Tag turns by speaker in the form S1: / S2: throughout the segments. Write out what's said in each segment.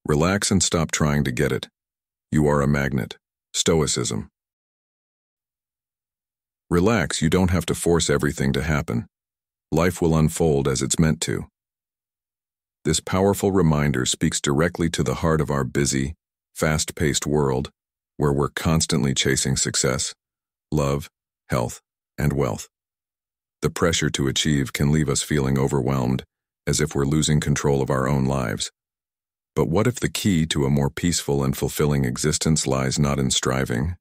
S1: Relax and stop trying to get it. You are a magnet. Stoicism. Relax, you don't have to force everything to happen. Life will unfold as it's meant to. This powerful reminder speaks directly to the heart of our busy, fast-paced world, where we're constantly chasing success, love, health, and wealth. The pressure to achieve can leave us feeling overwhelmed, as if we're losing control of our own lives. But what if the key to a more peaceful and fulfilling existence lies not in striving,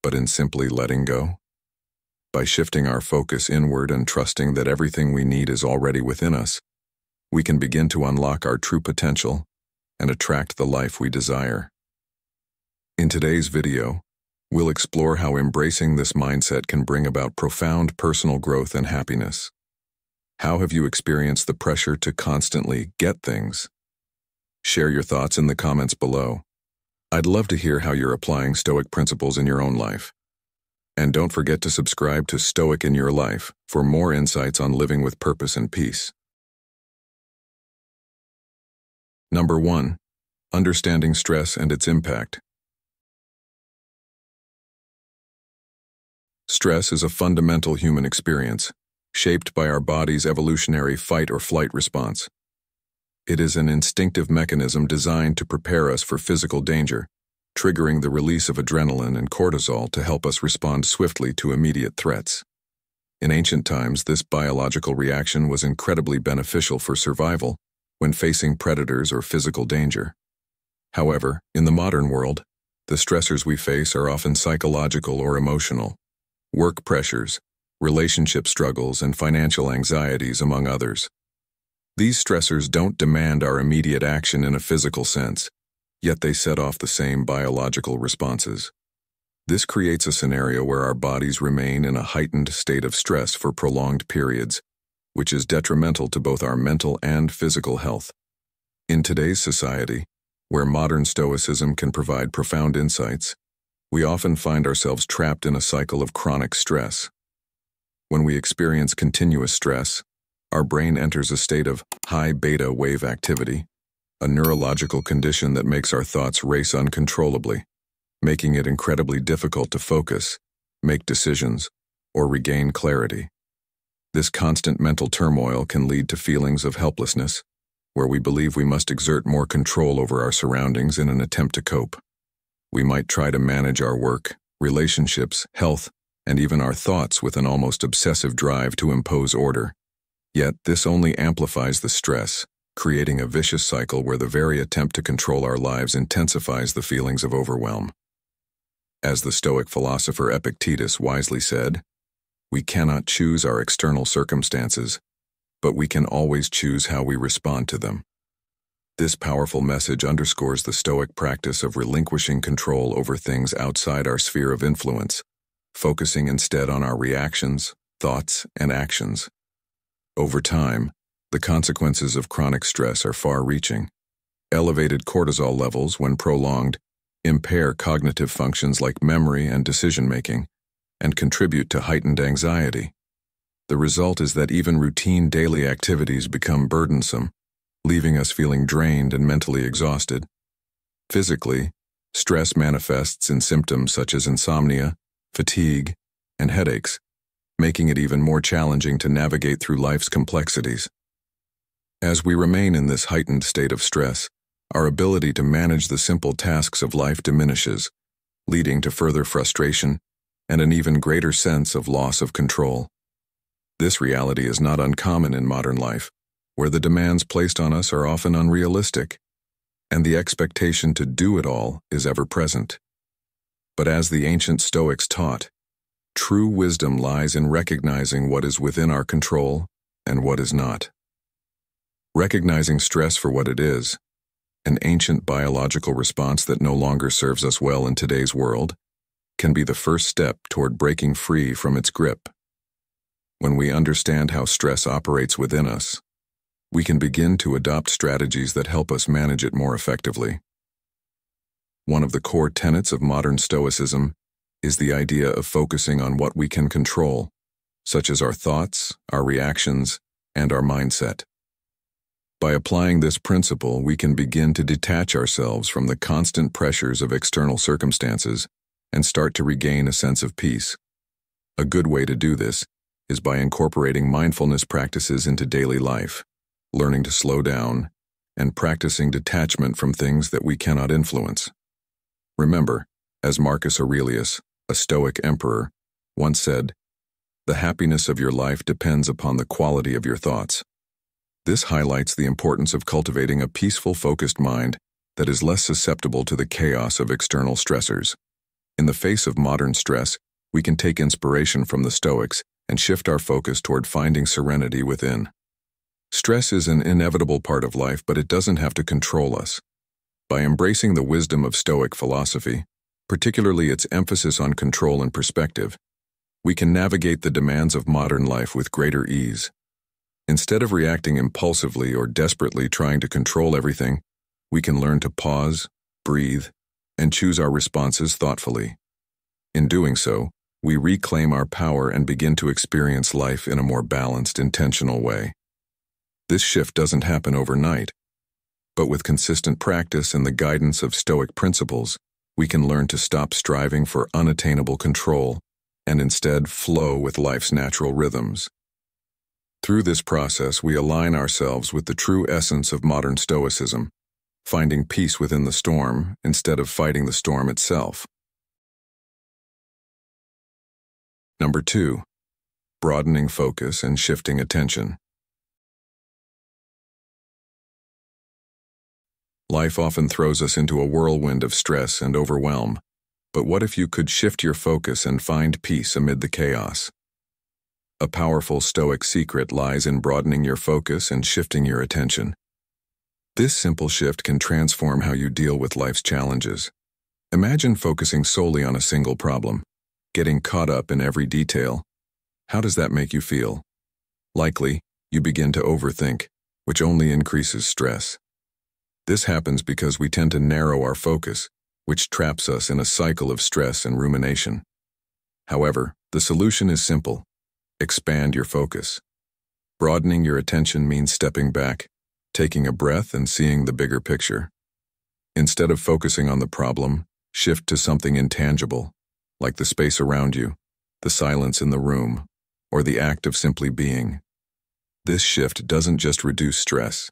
S1: but in simply letting go? By shifting our focus inward and trusting that everything we need is already within us, we can begin to unlock our true potential and attract the life we desire. In today's video, we'll explore how embracing this mindset can bring about profound personal growth and happiness. How have you experienced the pressure to constantly get things? Share your thoughts in the comments below. I'd love to hear how you're applying Stoic principles in your own life. And don't forget to subscribe to Stoic in Your Life for more insights on living with purpose and peace. Number 1. Understanding stress and its impact. Stress is a fundamental human experience, shaped by our body's evolutionary fight-or-flight response. It is an instinctive mechanism designed to prepare us for physical danger, triggering the release of adrenaline and cortisol to help us respond swiftly to immediate threats. In ancient times, this biological reaction was incredibly beneficial for survival when facing predators or physical danger. However, in the modern world, the stressors we face are often psychological or emotional. Work pressures, relationship struggles, and financial anxieties, among others. These stressors don't demand our immediate action in a physical sense, yet they set off the same biological responses. This creates a scenario where our bodies remain in a heightened state of stress for prolonged periods, which is detrimental to both our mental and physical health. In today's society, where modern Stoicism can provide profound insights, we often find ourselves trapped in a cycle of chronic stress. When we experience continuous stress, our brain enters a state of high beta wave activity, a neurological condition that makes our thoughts race uncontrollably, making it incredibly difficult to focus, make decisions, or regain clarity. This constant mental turmoil can lead to feelings of helplessness, where we believe we must exert more control over our surroundings in an attempt to cope. We might try to manage our work, relationships, health, and even our thoughts with an almost obsessive drive to impose order. Yet, this only amplifies the stress, creating a vicious cycle where the very attempt to control our lives intensifies the feelings of overwhelm. As the Stoic philosopher Epictetus wisely said, "We cannot choose our external circumstances, but we can always choose how we respond to them." This powerful message underscores the Stoic practice of relinquishing control over things outside our sphere of influence, focusing instead on our reactions, thoughts, and actions. Over time, the consequences of chronic stress are far-reaching. Elevated cortisol levels, when prolonged, impair cognitive functions like memory and decision-making, and contribute to heightened anxiety. The result is that even routine daily activities become burdensome, leaving us feeling drained and mentally exhausted. Physically, stress manifests in symptoms such as insomnia, fatigue, and headaches, making it even more challenging to navigate through life's complexities. As we remain in this heightened state of stress, our ability to manage the simple tasks of life diminishes, leading to further frustration and an even greater sense of loss of control. This reality is not uncommon in modern life, where the demands placed on us are often unrealistic, and the expectation to do it all is ever present. But as the ancient Stoics taught, true wisdom lies in recognizing what is within our control and what is not. Recognizing stress for what it is, an ancient biological response that no longer serves us well in today's world, can be the first step toward breaking free from its grip. When we understand how stress operates within us, we can begin to adopt strategies that help us manage it more effectively. One of the core tenets of modern Stoicism is the idea of focusing on what we can control, such as our thoughts, our reactions, and our mindset. By applying this principle, we can begin to detach ourselves from the constant pressures of external circumstances and start to regain a sense of peace. A good way to do this is by incorporating mindfulness practices into daily life, learning to slow down, and practicing detachment from things that we cannot influence. Remember, as Marcus Aurelius, a Stoic emperor, once said, "The happiness of your life depends upon the quality of your thoughts." This highlights the importance of cultivating a peaceful, focused mind that is less susceptible to the chaos of external stressors. In the face of modern stress, we can take inspiration from the Stoics and shift our focus toward finding serenity within. Stress is an inevitable part of life, but it doesn't have to control us. By embracing the wisdom of Stoic philosophy, particularly its emphasis on control and perspective, we can navigate the demands of modern life with greater ease. Instead of reacting impulsively or desperately trying to control everything, we can learn to pause, breathe, and choose our responses thoughtfully. In doing so, we reclaim our power and begin to experience life in a more balanced, intentional way. This shift doesn't happen overnight, but with consistent practice and the guidance of Stoic principles, we can learn to stop striving for unattainable control and instead flow with life's natural rhythms. Through this process, we align ourselves with the true essence of modern Stoicism, finding peace within the storm instead of fighting the storm itself. Number 2. Broadening focus and shifting attention. Life often throws us into a whirlwind of stress and overwhelm, but what if you could shift your focus and find peace amid the chaos? A powerful Stoic secret lies in broadening your focus and shifting your attention. This simple shift can transform how you deal with life's challenges. Imagine focusing solely on a single problem, getting caught up in every detail. How does that make you feel? Likely, you begin to overthink, which only increases stress. This happens because we tend to narrow our focus, which traps us in a cycle of stress and rumination. However, the solution is simple. Expand your focus. Broadening your attention means stepping back, taking a breath, and seeing the bigger picture. Instead of focusing on the problem, shift to something intangible, like the space around you, the silence in the room, or the act of simply being. This shift doesn't just reduce stress.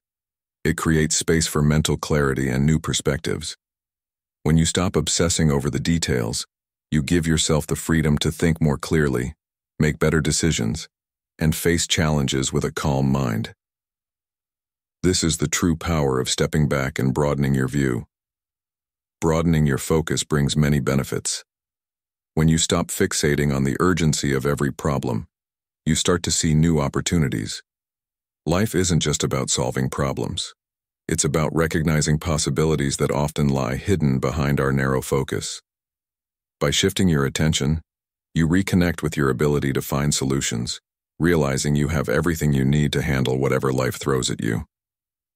S1: It creates space for mental clarity and new perspectives. When you stop obsessing over the details, you give yourself the freedom to think more clearly, make better decisions, and face challenges with a calm mind. This is the true power of stepping back and broadening your view. Broadening your focus brings many benefits. When you stop fixating on the urgency of every problem, you start to see new opportunities. Life isn't just about solving problems. It's about recognizing possibilities that often lie hidden behind our narrow focus. By shifting your attention, you reconnect with your ability to find solutions, realizing you have everything you need to handle whatever life throws at you.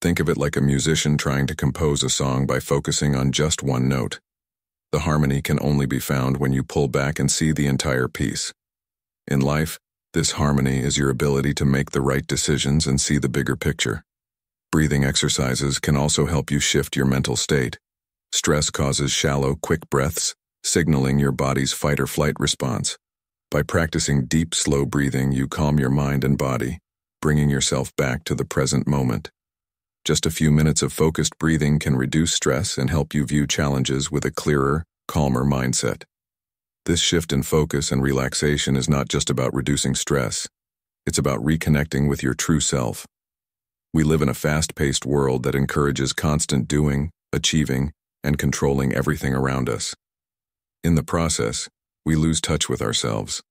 S1: Think of it like a musician trying to compose a song by focusing on just one note. The harmony can only be found when you pull back and see the entire piece. In life, this harmony is your ability to make the right decisions and see the bigger picture. Breathing exercises can also help you shift your mental state. Stress causes shallow, quick breaths, signaling your body's fight or flight response. By practicing deep, slow breathing, you calm your mind and body, bringing yourself back to the present moment. Just a few minutes of focused breathing can reduce stress and help you view challenges with a clearer, calmer mindset. This shift in focus and relaxation is not just about reducing stress. It's about reconnecting with your true self. We live in a fast-paced world that encourages constant doing, achieving, and controlling everything around us. In the process, we lose touch with ourselves.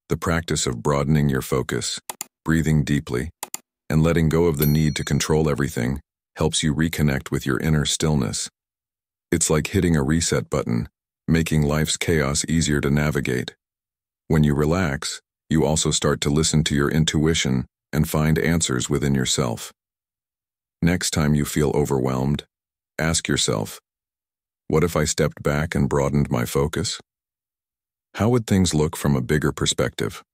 S1: The practice of broadening your focus, breathing deeply, and letting go of the need to control everything helps you reconnect with your inner stillness. It's like hitting a reset button, making life's chaos easier to navigate. When you relax, you also start to listen to your intuition and find answers within yourself. Next time you feel overwhelmed, ask yourself, what if I stepped back and broadened my focus? How would things look from a bigger perspective?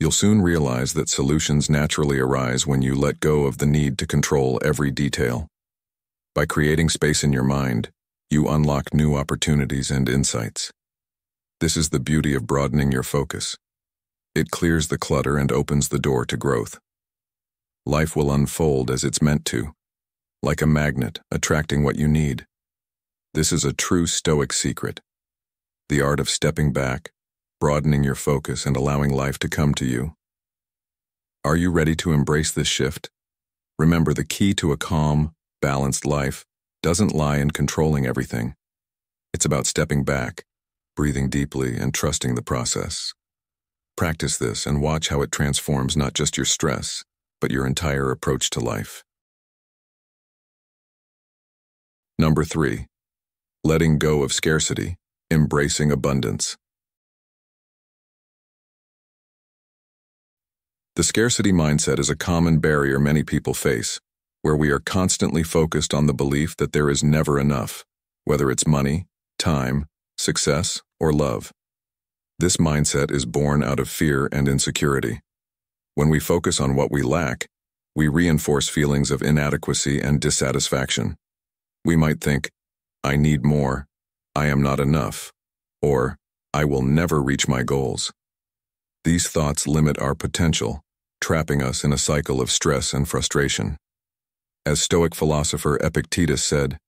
S1: You'll soon realize that solutions naturally arise when you let go of the need to control every detail. By creating space in your mind, you unlock new opportunities and insights. This is the beauty of broadening your focus. It clears the clutter and opens the door to growth. Life will unfold as it's meant to, like a magnet attracting what you need. This is a true Stoic secret. The art of stepping back, broadening your focus, and allowing life to come to you. Are you ready to embrace this shift? Remember, the key to a calm, balanced life doesn't lie in controlling everything. It's about stepping back, breathing deeply, and trusting the process. Practice this and watch how it transforms not just your stress, but your entire approach to life. Number 3. Letting go of scarcity, embracing abundance. The scarcity mindset is a common barrier many people face, where we are constantly focused on the belief that there is never enough, whether it's money, time, success, or love. This mindset is born out of fear and insecurity. When we focus on what we lack, we reinforce feelings of inadequacy and dissatisfaction. We might think, I need more, I am not enough, or I will never reach my goals. These thoughts limit our potential, trapping us in a cycle of stress and frustration. As Stoic philosopher Epictetus said,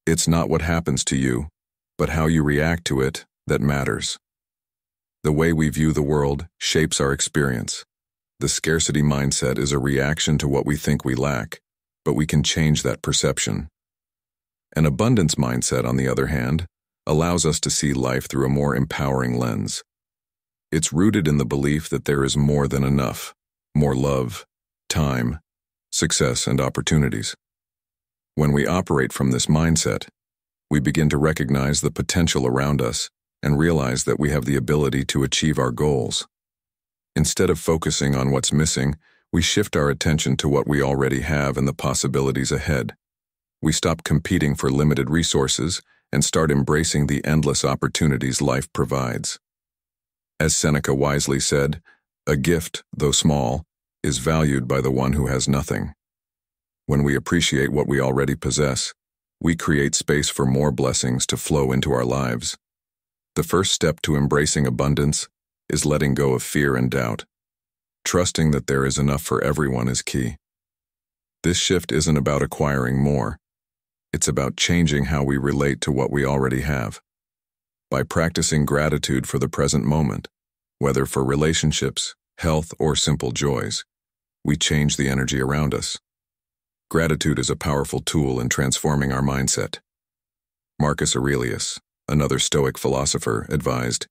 S1: "It's not what happens to you, but how you react to it that matters." The way we view the world shapes our experience. The scarcity mindset is a reaction to what we think we lack, but we can change that perception. An abundance mindset, on the other hand, allows us to see life through a more empowering lens. It's rooted in the belief that there is more than enough, more love, time, success, and opportunities. When we operate from this mindset, we begin to recognize the potential around us and realize that we have the ability to achieve our goals. Instead of focusing on what's missing, we shift our attention to what we already have and the possibilities ahead. We stop competing for limited resources and start embracing the endless opportunities life provides. As Seneca wisely said, "A gift, though small, is valued by the one who has nothing." When we appreciate what we already possess, we create space for more blessings to flow into our lives. The first step to embracing abundance is letting go of fear and doubt. Trusting that there is enough for everyone is key. This shift isn't about acquiring more. It's about changing how we relate to what we already have. By practicing gratitude for the present moment, whether for relationships, health, or simple joys, we change the energy around us. Gratitude is a powerful tool in transforming our mindset. Marcus Aurelius, another Stoic philosopher, advised,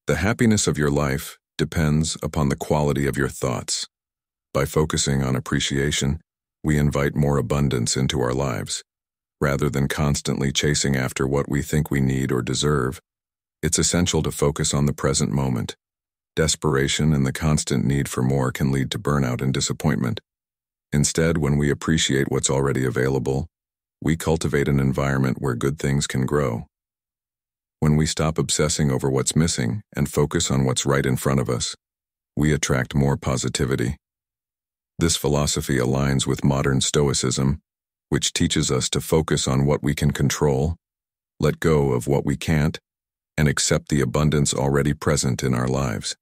S1: "The happiness of your life depends upon the quality of your thoughts." By focusing on appreciation, we invite more abundance into our lives. Rather than constantly chasing after what we think we need or deserve, it's essential to focus on the present moment. Desperation and the constant need for more can lead to burnout and disappointment. Instead, when we appreciate what's already available, we cultivate an environment where good things can grow. When we stop obsessing over what's missing and focus on what's right in front of us, we attract more positivity. This philosophy aligns with modern Stoicism, which teaches us to focus on what we can control, let go of what we can't, and accept the abundance already present in our lives.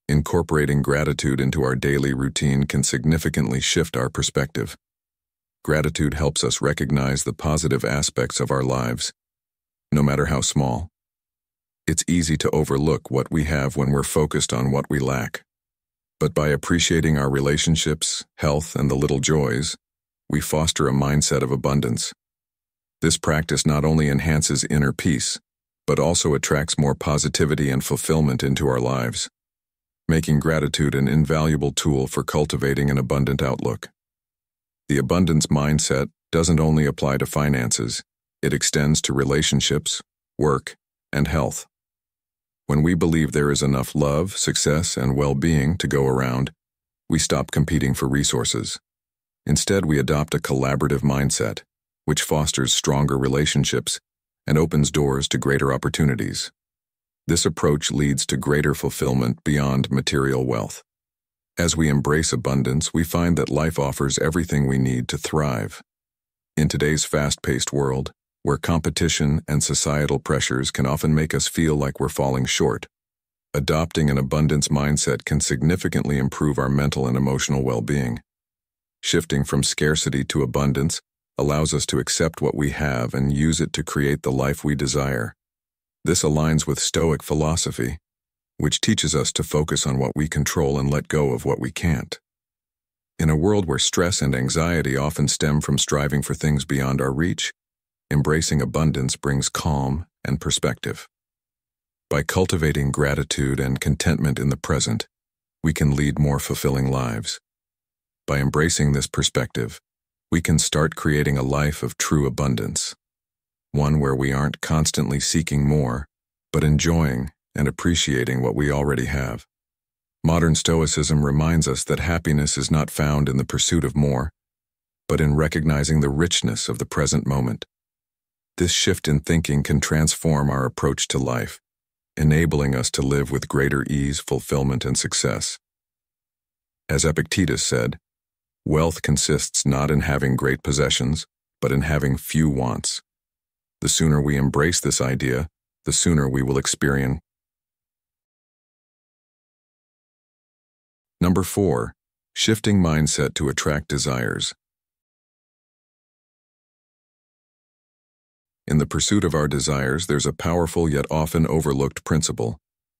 S1: Incorporating gratitude into our daily routine can significantly shift our perspective. Gratitude helps us recognize the positive aspects of our lives, no matter how small. It's easy to overlook what we have when we're focused on what we lack. But by appreciating our relationships, health, and the little joys, we foster a mindset of abundance. This practice not only enhances inner peace, but also attracts more positivity and fulfillment into our lives, making gratitude an invaluable tool for cultivating an abundant outlook. The abundance mindset doesn't only apply to finances, it extends to relationships, work, and health. When we believe there is enough love, success, and well-being to go around, we stop competing for resources. Instead, we adopt a collaborative mindset, which fosters stronger relationships and opens doors to greater opportunities. This approach leads to greater fulfillment beyond material wealth. As we embrace abundance, we find that life offers everything we need to thrive. In today's fast-paced world, where competition and societal pressures can often make us feel like we're falling short, adopting an abundance mindset can significantly improve our mental and emotional well-being. Shifting from scarcity to abundance allows us to accept what we have and use it to create the life we desire. This aligns with Stoic philosophy, which teaches us to focus on what we control and let go of what we can't. In a world where stress and anxiety often stem from striving for things beyond our reach, embracing abundance brings calm and perspective. By cultivating gratitude and contentment in the present, we can lead more fulfilling lives. By embracing this perspective, we can start creating a life of true abundance, one where we aren't constantly seeking more, but enjoying and appreciating what we already have. Modern Stoicism reminds us that happiness is not found in the pursuit of more, but in recognizing the richness of the present moment. This shift in thinking can transform our approach to life, enabling us to live with greater ease, fulfillment, and success. As Epictetus said, wealth consists not in having great possessions, but in having few wants. The sooner we embrace this idea, the sooner we will experience. Number 4, shifting mindset to attract desires. In the pursuit of our desires, there's a powerful yet often overlooked principle: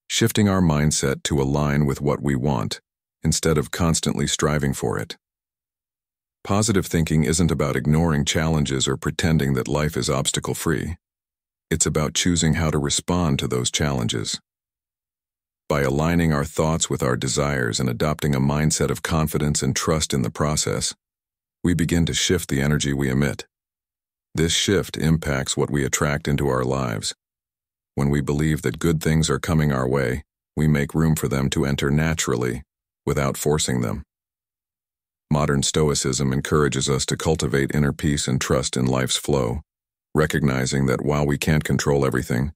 S1: shifting our mindset to align with what we want, instead of constantly striving for it. Positive thinking isn't about ignoring challenges or pretending that life is obstacle-free. It's about choosing how to respond to those challenges. By aligning our thoughts with our desires and adopting a mindset of confidence and trust in the process, we begin to shift the energy we emit. This shift impacts what we attract into our lives. When we believe that good things are coming our way, we make room for them to enter naturally, without forcing them. Modern Stoicism encourages us to cultivate inner peace and trust in life's flow, recognizing that while we can't control everything,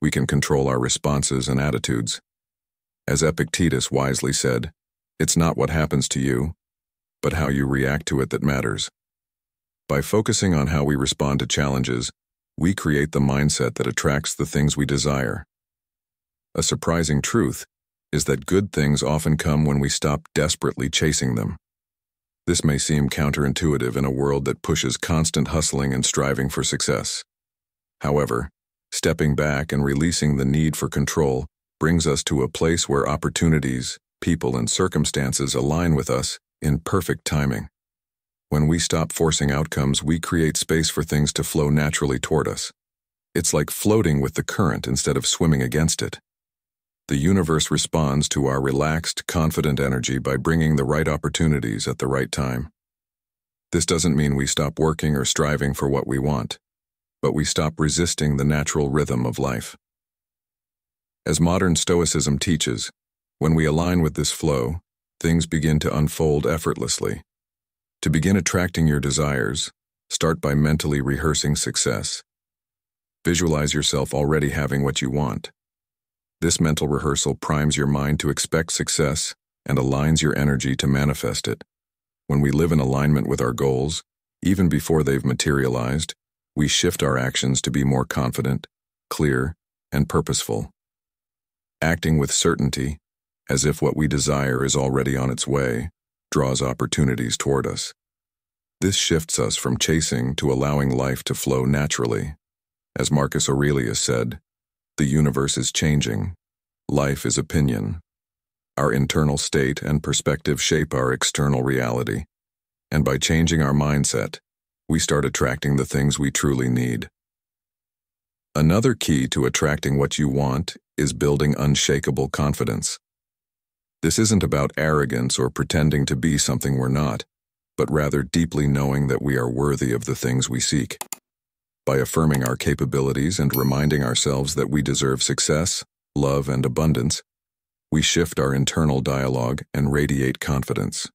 S1: we can control our responses and attitudes. As Epictetus wisely said, it's not what happens to you, but how you react to it that matters. By focusing on how we respond to challenges, we create the mindset that attracts the things we desire. A surprising truth is that good things often come when we stop desperately chasing them. This may seem counterintuitive in a world that pushes constant hustling and striving for success. However, stepping back and releasing the need for control brings us to a place where opportunities, people, and circumstances align with us in perfect timing. When we stop forcing outcomes, we create space for things to flow naturally toward us. It's like floating with the current instead of swimming against it. The universe responds to our relaxed, confident energy by bringing the right opportunities at the right time. This doesn't mean we stop working or striving for what we want, but we stop resisting the natural rhythm of life. As modern Stoicism teaches, when we align with this flow, things begin to unfold effortlessly. To begin attracting your desires, start by mentally rehearsing success. Visualize yourself already having what you want. This mental rehearsal primes your mind to expect success and aligns your energy to manifest it. When we live in alignment with our goals, even before they've materialized, we shift our actions to be more confident, clear, and purposeful. Acting with certainty, as if what we desire is already on its way, draws opportunities toward us. This shifts us from chasing to allowing life to flow naturally. As Marcus Aurelius said, the universe is changing. Life is opinion. Our internal state and perspective shape our external reality. And by changing our mindset, we start attracting the things we truly need. Another key to attracting what you want is building unshakable confidence. This isn't about arrogance or pretending to be something we're not, but rather deeply knowing that we are worthy of the things we seek. By affirming our capabilities and reminding ourselves that we deserve success, love, and abundance, we shift our internal dialogue and radiate confidence.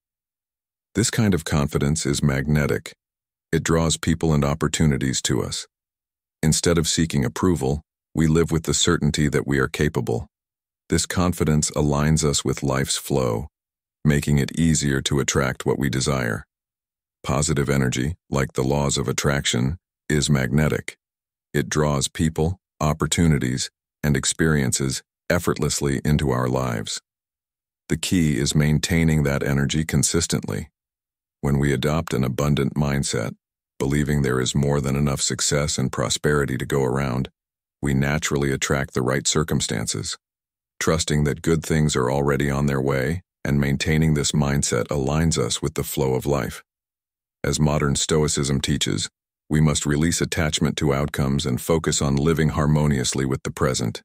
S1: This kind of confidence is magnetic. It draws people and opportunities to us. Instead of seeking approval, We live with the certainty that we are capable. This confidence aligns us with life's flow, making it easier to attract what we desire. Positive energy, like the laws of attraction, is magnetic. It draws people, opportunities, and experiences effortlessly into our lives. The key is maintaining that energy consistently. When we adopt an abundant mindset, believing there is more than enough success and prosperity to go around, we naturally attract the right circumstances. Trusting that good things are already on their way and maintaining this mindset aligns us with the flow of life. As modern Stoicism teaches, we must release attachment to outcomes and focus on living harmoniously with the present.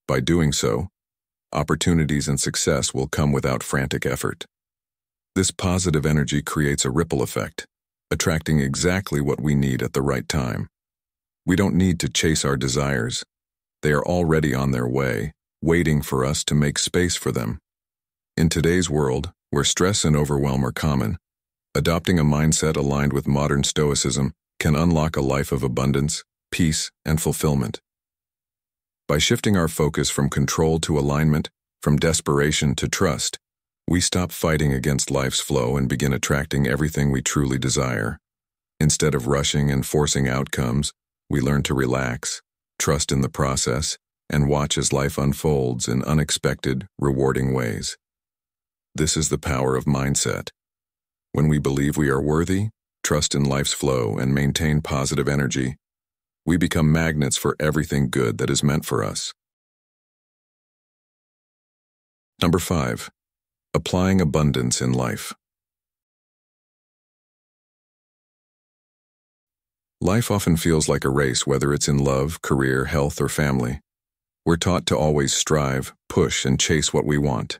S1: By doing so, opportunities and success will come without frantic effort. This positive energy creates a ripple effect, attracting exactly what we need at the right time. We don't need to chase our desires. They are already on their way, waiting for us to make space for them. In today's world, where stress and overwhelm are common, adopting a mindset aligned with modern Stoicism can unlock a life of abundance, peace, and fulfillment. By shifting our focus from control to alignment, from desperation to trust, we stop fighting against life's flow and begin attracting everything we truly desire. Instead of rushing and forcing outcomes, we learn to relax, trust in the process, and watch as life unfolds in unexpected, rewarding ways. This is the power of mindset. When we believe we are worthy, trust in life's flow, and maintain positive energy, we become magnets for everything good that is meant for us. Number 5. Applying abundance in life. Life often feels like a race, whether it's in love, career, health, or family. We're taught to always strive, push, and chase what we want.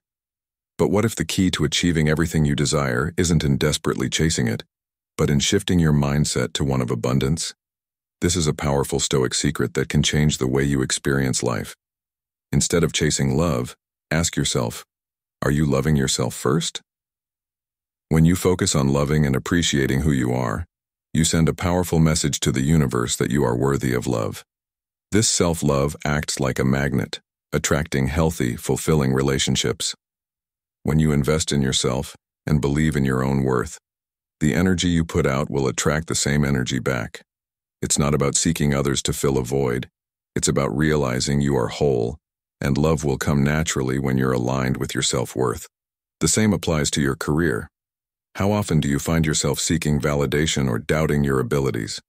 S1: But what if the key to achieving everything you desire isn't in desperately chasing it, but in shifting your mindset to one of abundance? This is a powerful Stoic secret that can change the way you experience life. Instead of chasing love, ask yourself, are you loving yourself first? When you focus on loving and appreciating who you are, you send a powerful message to the universe that you are worthy of love. This self-love acts like a magnet, attracting healthy, fulfilling relationships. When you invest in yourself and believe in your own worth, the energy you put out will attract the same energy back. It's not about seeking others to fill a void. It's about realizing you are whole, and love will come naturally when you're aligned with your self-worth. The same applies to your career. How often do you find yourself seeking validation or doubting your abilities?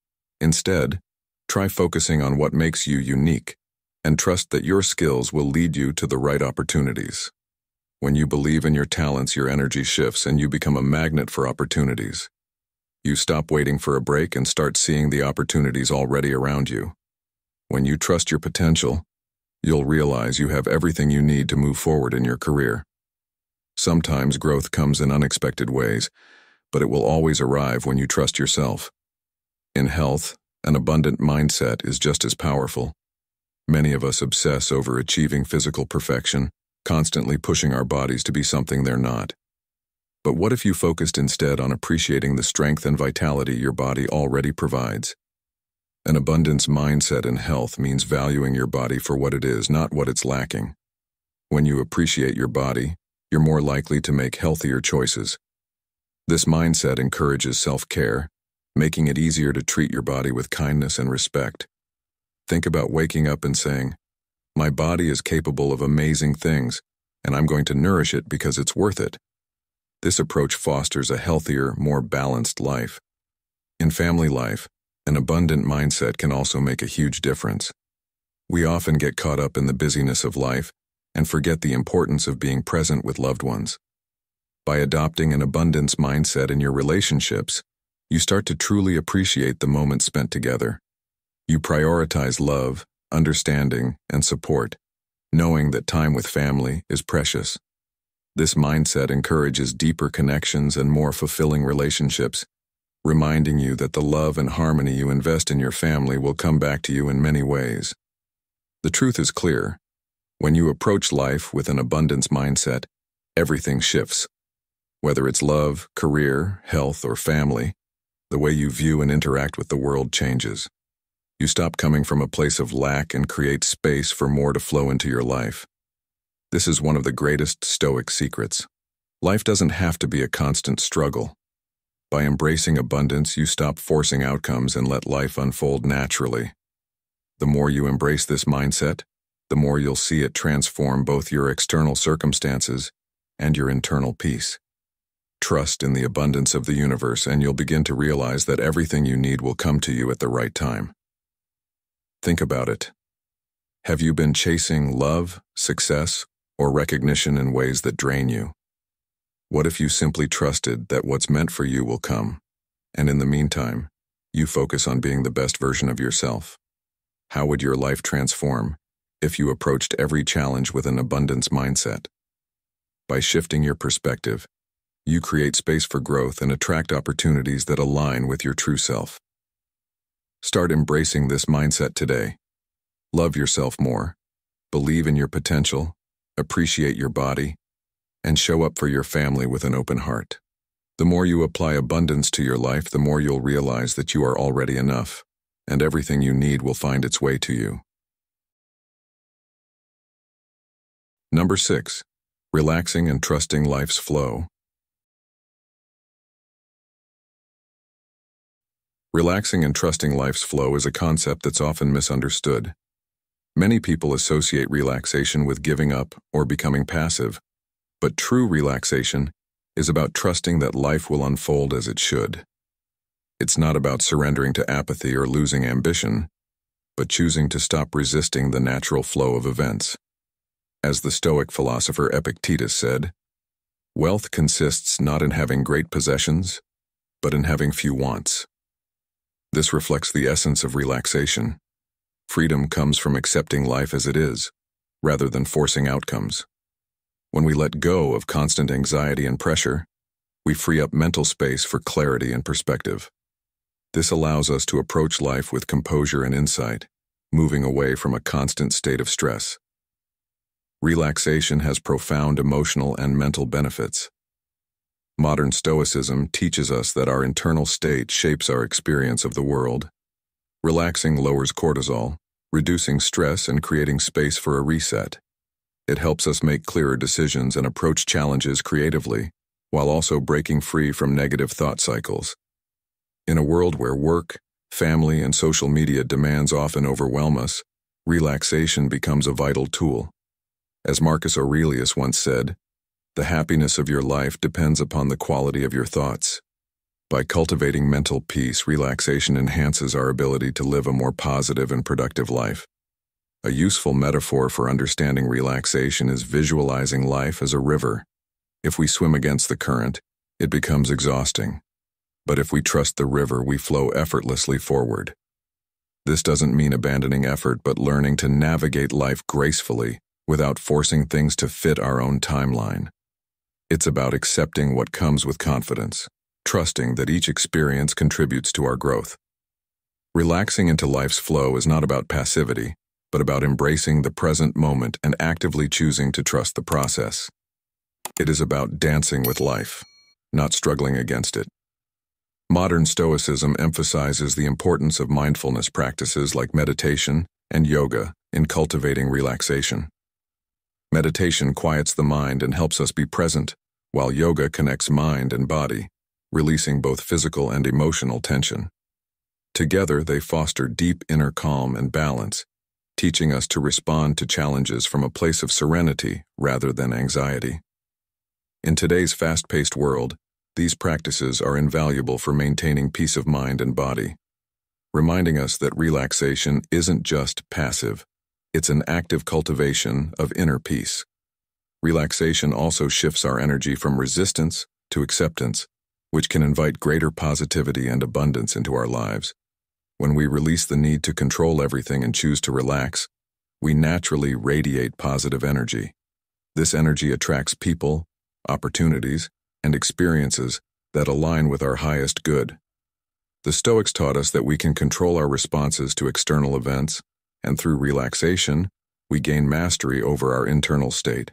S1: Instead, try focusing on what makes you unique, and trust that your skills will lead you to the right opportunities. When you believe in your talents, your energy shifts and you become a magnet for opportunities. You stop waiting for a break and start seeing the opportunities already around you. When you trust your potential, you'll realize you have everything you need to move forward in your career. Sometimes growth comes in unexpected ways, but it will always arrive when you trust yourself. In health, an abundant mindset is just as powerful. Many of us obsess over achieving physical perfection, constantly pushing our bodies to be something they're not. But what if you focused instead on appreciating the strength and vitality your body already provides? An abundance mindset in health means valuing your body for what it is, not what it's lacking. When you appreciate your body, you're more likely to make healthier choices. This mindset encourages self-care, making it easier to treat your body with kindness and respect. Think about waking up and saying, "My body is capable of amazing things, and I'm going to nourish it because it's worth it." This approach fosters a healthier, more balanced life. In family life, an abundant mindset can also make a huge difference. We often get caught up in the busyness of life and forget the importance of being present with loved ones. By adopting an abundance mindset in your relationships, you start to truly appreciate the moments spent together. You prioritize love, understanding, and support, knowing that time with family is precious. This mindset encourages deeper connections and more fulfilling relationships, reminding you that the love and harmony you invest in your family will come back to you in many ways. The truth is clear. When you approach life with an abundance mindset, everything shifts. Whether it's love, career, health, or family, the way you view and interact with the world changes. You stop coming from a place of lack and create space for more to flow into your life. This is one of the greatest Stoic secrets. Life doesn't have to be a constant struggle. By embracing abundance, you stop forcing outcomes and let life unfold naturally. The more you embrace this mindset, the more you'll see it transform both your external circumstances and your internal peace. Trust in the abundance of the universe, and you'll begin to realize that everything you need will come to you at the right time. Think about it. Have you been chasing love, success, or recognition in ways that drain you? What if you simply trusted that what's meant for you will come, and in the meantime, you focus on being the best version of yourself? How would your life transform if you approached every challenge with an abundance mindset? By shifting your perspective, you create space for growth and attract opportunities that align with your true self. Start embracing this mindset today. Love yourself more, believe in your potential, appreciate your body, and show up for your family with an open heart. The more you apply abundance to your life, the more you'll realize that you are already enough, and everything you need will find its way to you. Number 6. Relaxing and trusting life's flow. Relaxing and trusting life's flow is a concept that's often misunderstood. Many people associate relaxation with giving up or becoming passive, but true relaxation is about trusting that life will unfold as it should. It's not about surrendering to apathy or losing ambition, but choosing to stop resisting the natural flow of events. As the Stoic philosopher Epictetus said, "Wealth consists not in having great possessions, but in having few wants." This reflects the essence of relaxation. Freedom comes from accepting life as it is, rather than forcing outcomes. When we let go of constant anxiety and pressure, we free up mental space for clarity and perspective. This allows us to approach life with composure and insight, moving away from a constant state of stress. Relaxation has profound emotional and mental benefits. Modern Stoicism teaches us that our internal state shapes our experience of the world. Relaxing lowers cortisol, reducing stress and creating space for a reset. It helps us make clearer decisions and approach challenges creatively, while also breaking free from negative thought cycles. In a world where work, family, and social media demands often overwhelm us, relaxation becomes a vital tool. As Marcus Aurelius once said, "The happiness of your life depends upon the quality of your thoughts." By cultivating mental peace, relaxation enhances our ability to live a more positive and productive life. A useful metaphor for understanding relaxation is visualizing life as a river. If we swim against the current, it becomes exhausting. But if we trust the river, we flow effortlessly forward. This doesn't mean abandoning effort, but learning to navigate life gracefully without forcing things to fit our own timeline. It's about accepting what comes with confidence, trusting that each experience contributes to our growth. Relaxing into life's flow is not about passivity, but about embracing the present moment and actively choosing to trust the process. It is about dancing with life, not struggling against it. Modern Stoicism emphasizes the importance of mindfulness practices like meditation and yoga in cultivating relaxation. Meditation quiets the mind and helps us be present, while yoga connects mind and body, releasing both physical and emotional tension. Together, they foster deep inner calm and balance, teaching us to respond to challenges from a place of serenity rather than anxiety. In today's fast-paced world, these practices are invaluable for maintaining peace of mind and body, reminding us that relaxation isn't just passive, it's an active cultivation of inner peace. Relaxation also shifts our energy from resistance to acceptance, which can invite greater positivity and abundance into our lives. When we release the need to control everything and choose to relax, we naturally radiate positive energy. This energy attracts people, opportunities, and experiences that align with our highest good. The Stoics taught us that we can control our responses to external events, and through relaxation, we gain mastery over our internal state.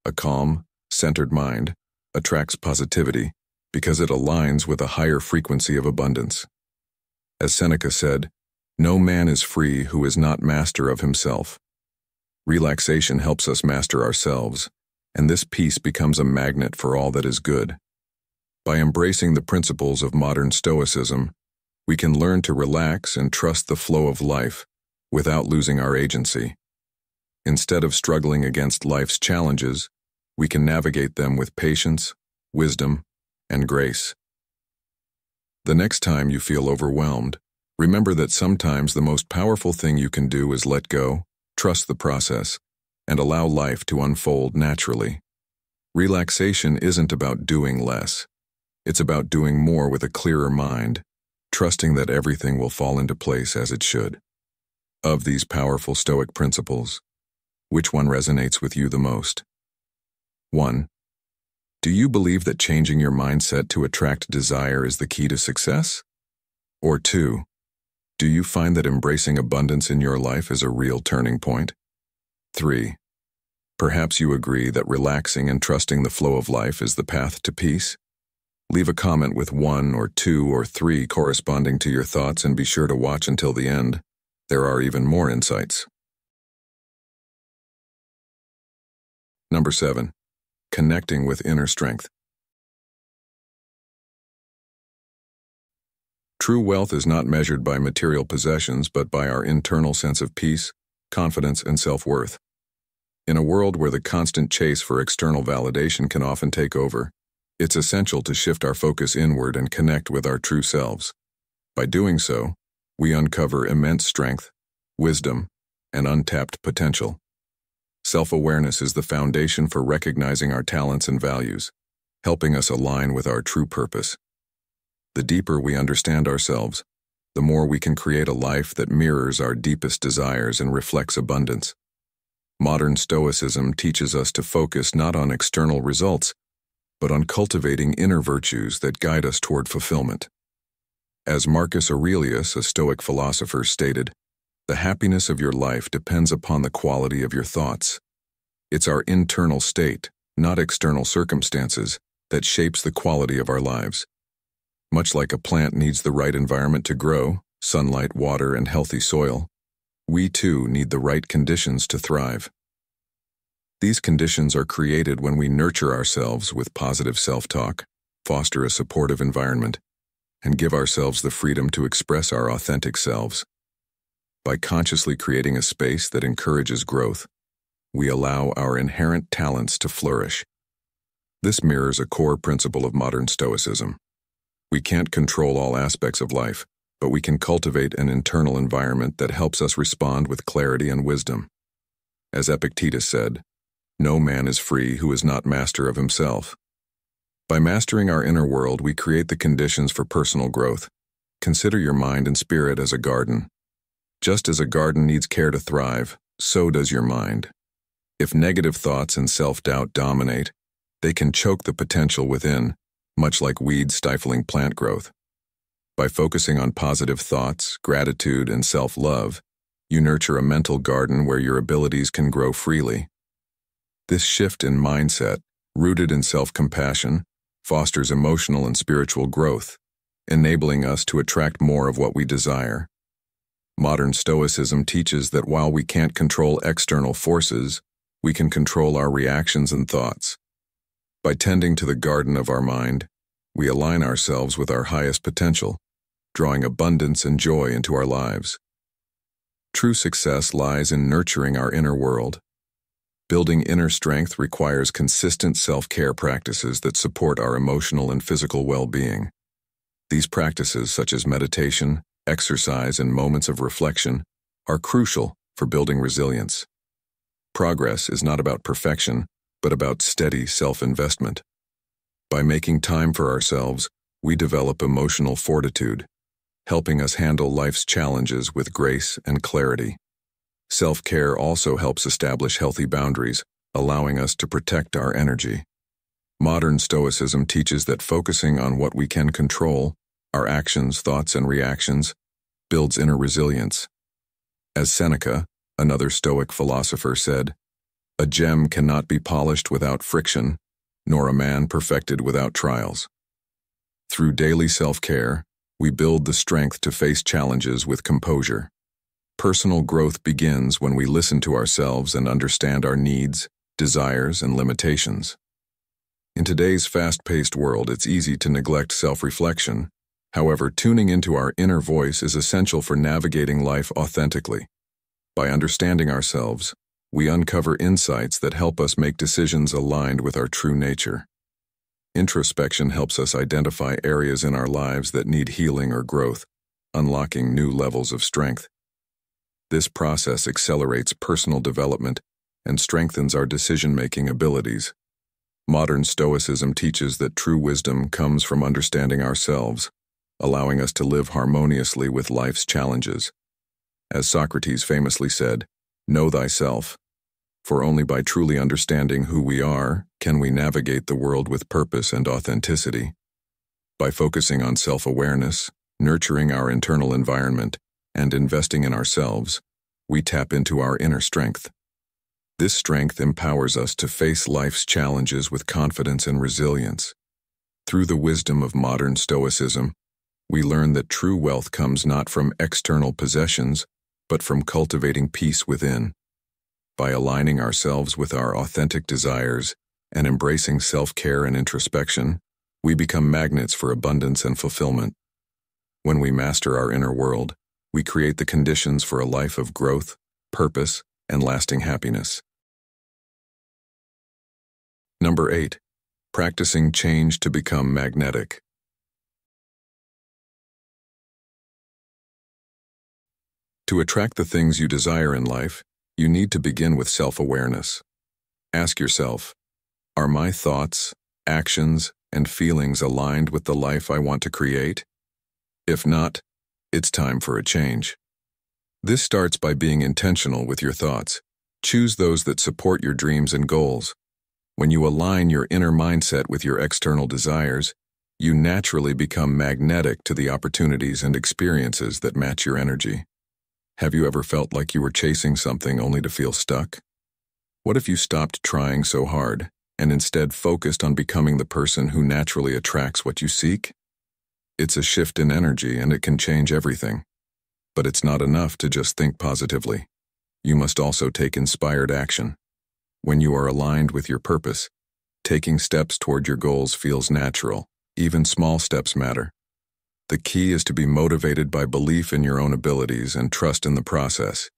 S1: A calm, centered mind attracts positivity because it aligns with a higher frequency of abundance. As Seneca said, No man is free who is not master of himself. Relaxation helps us master ourselves, and this peace becomes a magnet for all that is good. By embracing the principles of modern Stoicism, we can learn to relax and trust the flow of life without losing our agency. Instead of struggling against life's challenges, we can navigate them with patience, wisdom, and grace. The next time you feel overwhelmed, remember that sometimes the most powerful thing you can do is let go, trust the process, and allow life to unfold naturally. Relaxation isn't about doing less. It's about doing more with a clearer mind, trusting that everything will fall into place as it should. Of these powerful Stoic principles, which one resonates with you the most? 1. Do you believe that changing your mindset to attract desire is the key to success? Or 2. Do you find that embracing abundance in your life is a real turning point? 3. Perhaps you agree that relaxing and trusting the flow of life is the path to peace? Leave a comment with 1 or 2 or 3 corresponding to your thoughts, and be sure to watch until the end. There are even more insights. Number 7. Connecting with inner strength. True wealth is not measured by material possessions, but by our internal sense of peace, confidence, and self-worth. In a world where the constant chase for external validation can often take over, it's essential to shift our focus inward and connect with our true selves. By doing so, we uncover immense strength, wisdom, and untapped potential. Self-awareness is the foundation for recognizing our talents and values, helping us align with our true purpose. The deeper we understand ourselves, the more we can create a life that mirrors our deepest desires and reflects abundance. Modern Stoicism teaches us to focus not on external results, but on cultivating inner virtues that guide us toward fulfillment. As Marcus Aurelius, a Stoic philosopher, stated, "The happiness of your life depends upon the quality of your thoughts." It's our internal state, not external circumstances, that shapes the quality of our lives. Much like a plant needs the right environment to grow, sunlight, water, and healthy soil, we too need the right conditions to thrive. These conditions are created when we nurture ourselves with positive self-talk, foster a supportive environment, and give ourselves the freedom to express our authentic selves. By consciously creating a space that encourages growth, we allow our inherent talents to flourish. This mirrors a core principle of modern Stoicism. We can't control all aspects of life, but we can cultivate an internal environment that helps us respond with clarity and wisdom. As Epictetus said, "No man is free who is not master of himself." By mastering our inner world, we create the conditions for personal growth. Consider your mind and spirit as a garden. Just as a garden needs care to thrive, so does your mind. If negative thoughts and self-doubt dominate, they can choke the potential within, much like weeds stifling plant growth. By focusing on positive thoughts, gratitude, and self-love, you nurture a mental garden where your abilities can grow freely. This shift in mindset, rooted in self-compassion, fosters emotional and spiritual growth, enabling us to attract more of what we desire. Modern Stoicism teaches that while we can't control external forces, we can control our reactions and thoughts. By tending to the garden of our mind, we align ourselves with our highest potential, drawing abundance and joy into our lives. True success lies in nurturing our inner world. Building inner strength requires consistent self-care practices that support our emotional and physical well-being. These practices, such as meditation, exercise, and moments of reflection, are crucial for building resilience. Progress is not about perfection, but about steady self-investment. By making time for ourselves, we develop emotional fortitude, helping us handle life's challenges with grace and clarity. Self-care also helps establish healthy boundaries, allowing us to protect our energy. Modern Stoicism teaches that focusing on what we can control, our actions, thoughts, and reactions, builds inner resilience. As Seneca, another Stoic philosopher, said, "A gem cannot be polished without friction, nor a man perfected without trials." Through daily self-care, We build the strength to face challenges with composure. Personal growth begins when we listen to ourselves and understand our needs, desires, and limitations. In today's fast-paced world, it's easy to neglect self-reflection. However, tuning into our inner voice is essential for navigating life authentically. By understanding ourselves, we uncover insights that help us make decisions aligned with our true nature. Introspection helps us identify areas in our lives that need healing or growth, unlocking new levels of strength. This process accelerates personal development and strengthens our decision-making abilities. Modern Stoicism teaches that true wisdom comes from understanding ourselves, allowing us to live harmoniously with life's challenges. As Socrates famously said, "Know thyself," for only by truly understanding who we are can we navigate the world with purpose and authenticity. By focusing on self-awareness, nurturing our internal environment, and investing in ourselves, we tap into our inner strength. This strength empowers us to face life's challenges with confidence and resilience. Through the wisdom of modern Stoicism, we learn that true wealth comes not from external possessions, but from cultivating peace within. By aligning ourselves with our authentic desires and embracing self-care and introspection, we become magnets for abundance and fulfillment. When we master our inner world, we create the conditions for a life of growth, purpose, and lasting happiness. Number 8. Practicing change to become magnetic. To attract the things you desire in life, you need to begin with self-awareness. Ask yourself, are my thoughts, actions, and feelings aligned with the life I want to create? If not, it's time for a change. This starts by being intentional with your thoughts. Choose those that support your dreams and goals. When you align your inner mindset with your external desires, you naturally become magnetic to the opportunities and experiences that match your energy. Have you ever felt like you were chasing something only to feel stuck? What if you stopped trying so hard and instead focused on becoming the person who naturally attracts what you seek? It's a shift in energy and it can change everything. But it's not enough to just think positively. You must also take inspired action. When you are aligned with your purpose, taking steps toward your goals feels natural. Even small steps matter. The key is to be motivated by belief in your own abilities and trust in the process.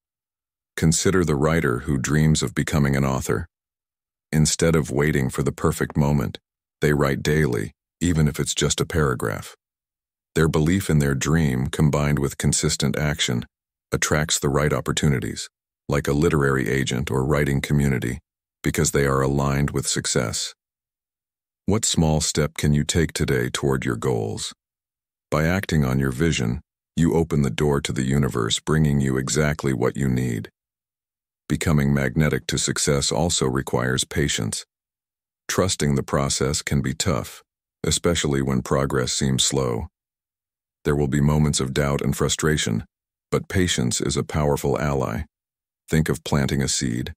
S1: Consider the writer who dreams of becoming an author. Instead of waiting for the perfect moment, they write daily, even if it's just a paragraph. Their belief in their dream, combined with consistent action, attracts the right opportunities, like a literary agent or writing community, because they are aligned with success. What small step can you take today toward your goals? By acting on your vision, you open the door to the universe, bringing you exactly what you need. Becoming magnetic to success also requires patience. Trusting the process can be tough, especially when progress seems slow. There will be moments of doubt and frustration, but patience is a powerful ally. Think of planting a seed.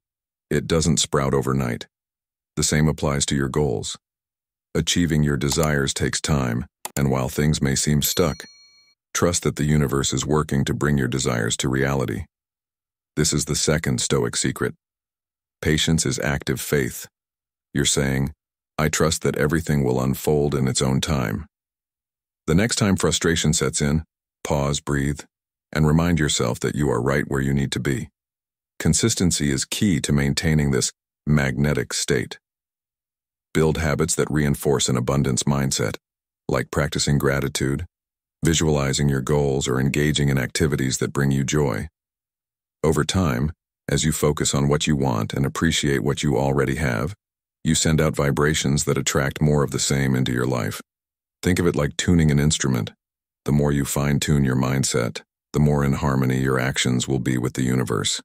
S1: It doesn't sprout overnight. The same applies to your goals. Achieving your desires takes time, and while things may seem stuck, trust that the universe is working to bring your desires to reality. This is the second Stoic secret. Patience is active faith. You're saying, I trust that everything will unfold in its own time. The next time frustration sets in, pause, breathe, and remind yourself that you are right where you need to be. Consistency is key to maintaining this magnetic state. Build habits that reinforce an abundance mindset, like practicing gratitude, visualizing your goals, or engaging in activities that bring you joy. Over time, as you focus on what you want and appreciate what you already have, you send out vibrations that attract more of the same into your life. Think of it like tuning an instrument. The more you fine-tune your mindset, the more in harmony your actions will be with the universe.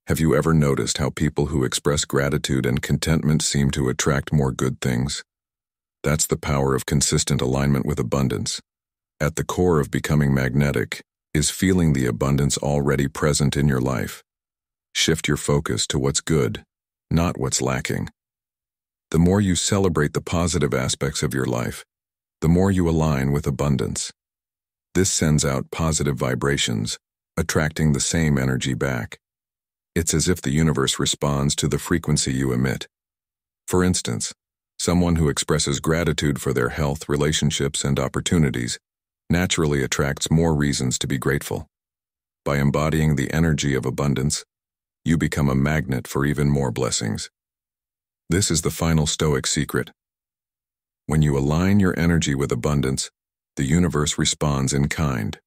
S1: Have you ever noticed how people who express gratitude and contentment seem to attract more good things? That's the power of consistent alignment with abundance. At the core of becoming magnetic is feeling the abundance already present in your life. Shift your focus to what's good, not what's lacking. The more you celebrate the positive aspects of your life, the more you align with abundance. This sends out positive vibrations, attracting the same energy back. It's as if the universe responds to the frequency you emit. For instance, someone who expresses gratitude for their health, relationships, and opportunities naturally attracts more reasons to be grateful. By embodying the energy of abundance, you become a magnet for even more blessings. This is the final Stoic secret. When you align your energy with abundance, the universe responds in kind.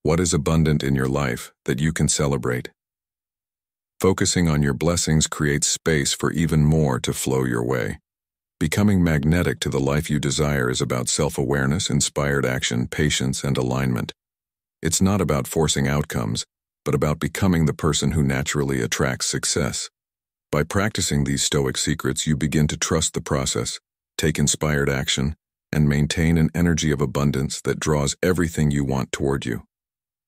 S1: What is abundant in your life that you can celebrate? Focusing on your blessings creates space for even more to flow your way. Becoming magnetic to the life you desire is about self-awareness, inspired action, patience, and alignment. It's not about forcing outcomes, but about becoming the person who naturally attracts success. By practicing these Stoic secrets, you begin to trust the process, take inspired action, and maintain an energy of abundance that draws everything you want toward you.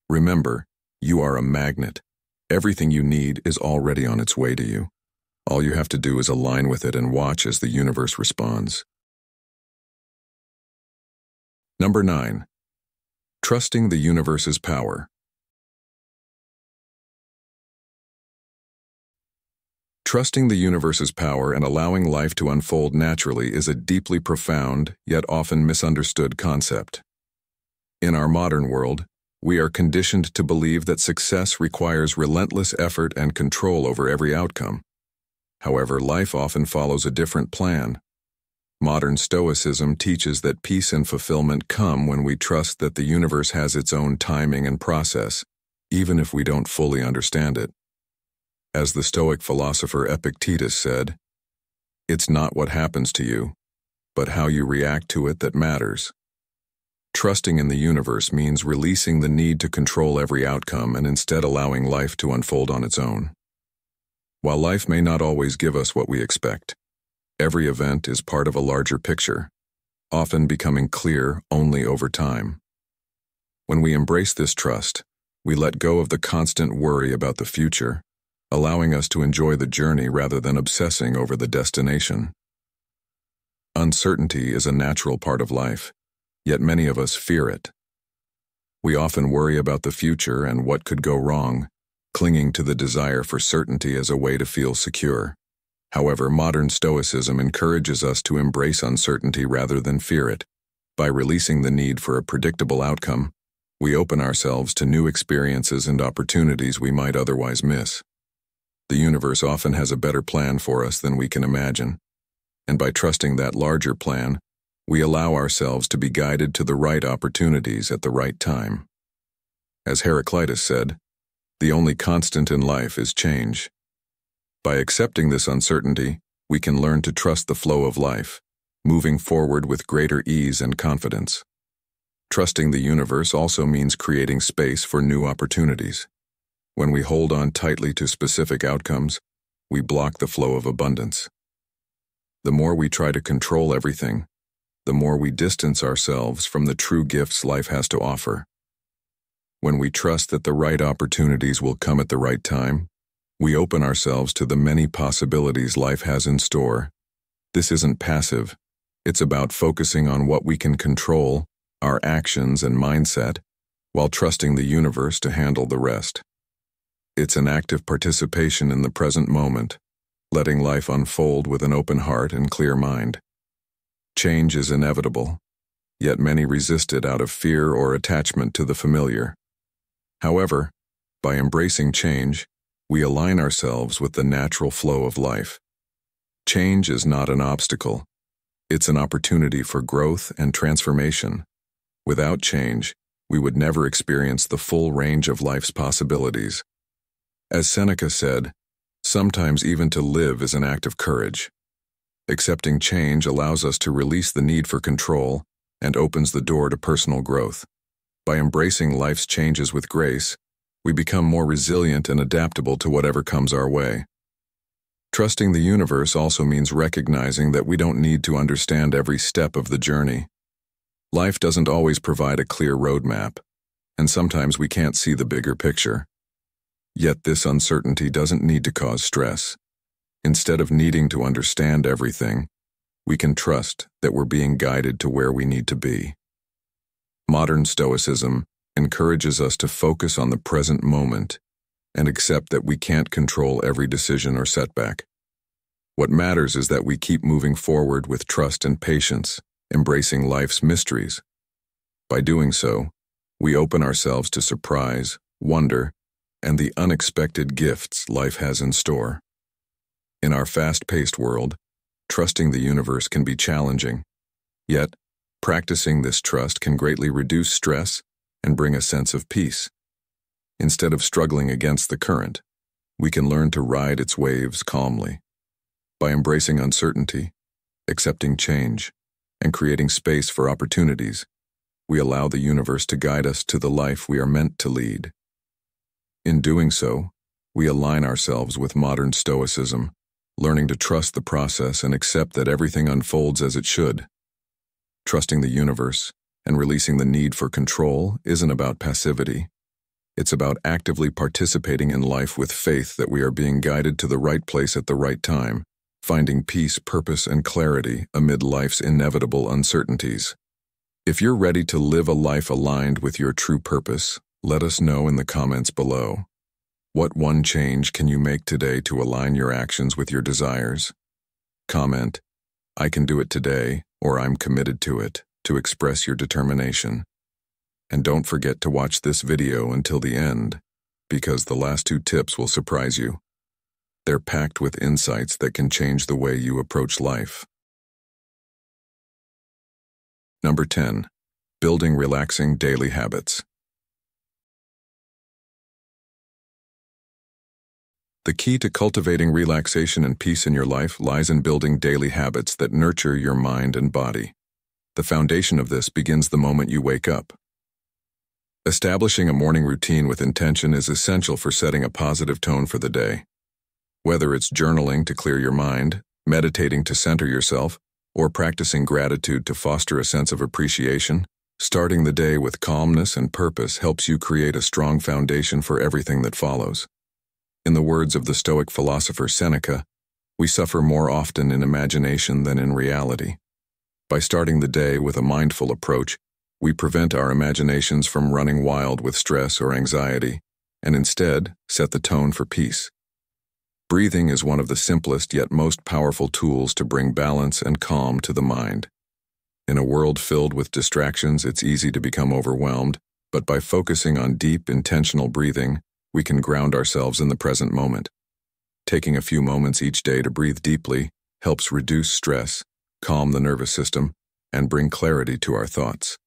S1: Remember, you are a magnet. Everything you need is already on its way to you. All you have to do is align with it and watch as the universe responds. Number 9. Trusting the universe's power. Trusting the universe's power and allowing life to unfold naturally is a deeply profound, yet often misunderstood concept. In our modern world, we are conditioned to believe that success requires relentless effort and control over every outcome. However, life often follows a different plan. Modern Stoicism teaches that peace and fulfillment come when we trust that the universe has its own timing and process, even if we don't fully understand it. As the Stoic philosopher Epictetus said, "It's not what happens to you, but how you react to it that matters." Trusting in the universe means releasing the need to control every outcome and instead allowing life to unfold on its own. While life may not always give us what we expect, every event is part of a larger picture, often becoming clear only over time. When we embrace this trust, we let go of the constant worry about the future, allowing us to enjoy the journey rather than obsessing over the destination. Uncertainty is a natural part of life, yet many of us fear it. We often worry about the future and what could go wrong, clinging to the desire for certainty as a way to feel secure. However, modern Stoicism encourages us to embrace uncertainty rather than fear it. By releasing the need for a predictable outcome, we open ourselves to new experiences and opportunities we might otherwise miss. The universe often has a better plan for us than we can imagine, and by trusting that larger plan, we allow ourselves to be guided to the right opportunities at the right time. As Heraclitus said, "The only constant in life is change." By accepting this uncertainty, we can learn to trust the flow of life, moving forward with greater ease and confidence. Trusting the universe also means creating space for new opportunities. When we hold on tightly to specific outcomes, we block the flow of abundance. The more we try to control everything, the more we distance ourselves from the true gifts life has to offer. When we trust that the right opportunities will come at the right time, we open ourselves to the many possibilities life has in store. This isn't passive. It's about focusing on what we can control, our actions and mindset, while trusting the universe to handle the rest. It's an active participation in the present moment, letting life unfold with an open heart and clear mind. Change is inevitable, yet many resist it out of fear or attachment to the familiar. However, by embracing change, we align ourselves with the natural flow of life. Change is not an obstacle. It's an opportunity for growth and transformation. Without change, we would never experience the full range of life's possibilities. As Seneca said, sometimes even to live is an act of courage. Accepting change allows us to release the need for control and opens the door to personal growth. By embracing life's changes with grace, we become more resilient and adaptable to whatever comes our way. Trusting the universe also means recognizing that we don't need to understand every step of the journey. Life doesn't always provide a clear roadmap, and sometimes we can't see the bigger picture. Yet this uncertainty doesn't need to cause stress. Instead of needing to understand everything, we can trust that we're being guided to where we need to be. Modern Stoicism encourages us to focus on the present moment and accept that we can't control every decision or setback. What matters is that we keep moving forward with trust and patience, embracing life's mysteries. By doing so, we open ourselves to surprise, wonder, and the unexpected gifts life has in store. In our fast-paced world, trusting the universe can be challenging, yet practicing this trust can greatly reduce stress and bring a sense of peace. Instead of struggling against the current, we can learn to ride its waves calmly. By embracing uncertainty, accepting change, and creating space for opportunities, we allow the universe to guide us to the life we are meant to lead. In doing so, we align ourselves with modern Stoicism, learning to trust the process and accept that everything unfolds as it should. Trusting the universe and releasing the need for control isn't about passivity. It's about actively participating in life with faith that we are being guided to the right place at the right time, finding peace, purpose, and clarity amid life's inevitable uncertainties. If you're ready to live a life aligned with your true purpose, let us know in the comments below. What one change can you make today to align your actions with your desires? Comment, "I can do it today," or "I'm committed to it," to express your determination. And don't forget to watch this video until the end, because the last 2 tips will surprise you. They're packed with insights that can change the way you approach life. Number 10. Building relaxing daily habits. The key to cultivating relaxation and peace in your life lies in building daily habits that nurture your mind and body. The foundation of this begins the moment you wake up. Establishing a morning routine with intention is essential for setting a positive tone for the day. Whether it's journaling to clear your mind, meditating to center yourself, or practicing gratitude to foster a sense of appreciation, starting the day with calmness and purpose helps you create a strong foundation for everything that follows. In the words of the Stoic philosopher Seneca, we suffer more often in imagination than in reality. By starting the day with a mindful approach, we prevent our imaginations from running wild with stress or anxiety, and instead set the tone for peace. Breathing is one of the simplest yet most powerful tools to bring balance and calm to the mind. In a world filled with distractions, it's easy to become overwhelmed, but by focusing on deep, intentional breathing, we can ground ourselves in the present moment. Taking a few moments each day to breathe deeply helps reduce stress, calm the nervous system, and bring clarity to our thoughts.